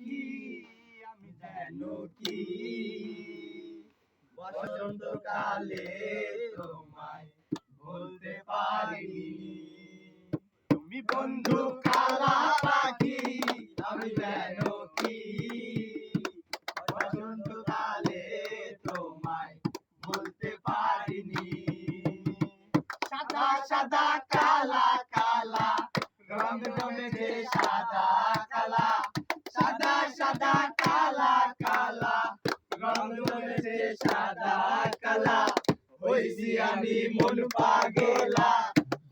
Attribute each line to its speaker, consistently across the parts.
Speaker 1: পাখি আমি যেন কি বসন্তকালে তোমায় বলতে পারিনি। তুমি বন্ধু কালা পাখি আমি যেন কি বসন্তকালে তোমায় বলতে পারিনি। সাদা সাদা কালা কালা রং রঙেছে সাদা কালা, সাদা সাদা কালা কালা রং রঙেছে সাদা কালা। হইছি আমি মন পাগলা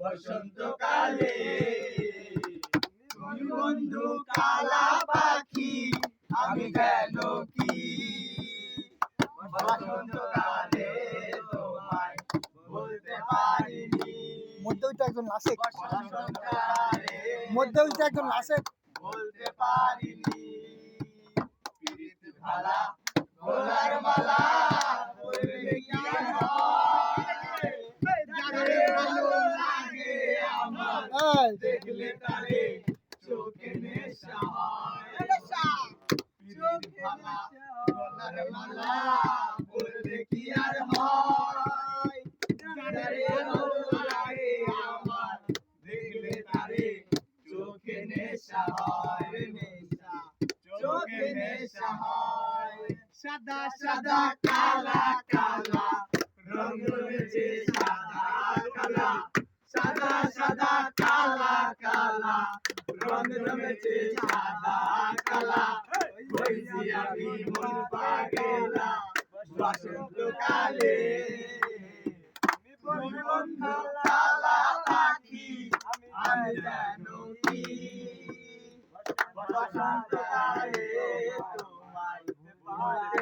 Speaker 1: বসন্তকালে। তুমি বন্ধু কালা পাখি আমি যেন কি বসন্তকালে তোমায় বলতে পারিনি।
Speaker 2: মধ্যে ওইটা একজন নাচে,
Speaker 1: বসন্তকালে
Speaker 2: মধ্যে ওইটা একজন নাচে।
Speaker 1: বলতে পারিনি। পিরিত ভালা গলার মালা পরলে কি আর হয়? যারে ভালো লাগে আমার দেখলে তারে চোখে নেশা হয়। পিরিত ভালা গলার মালা পরলে কি আর হয়? যারে ভালো লাগে আমার দেখলে তারে চোখে নেশা হয়, নেশা চোখে নেশা হয়। সাদা সাদা কালা কালা রং রয়েছে সাদা কালা, সাদা সাদা কালা কালা রং রয়েছে সাদা কালা। হইছি আমি মন পাগলা বসন্তকালে। বন্ধু কালা পাখি আমি যেন কি বসন্তকালে তোমায় বলতে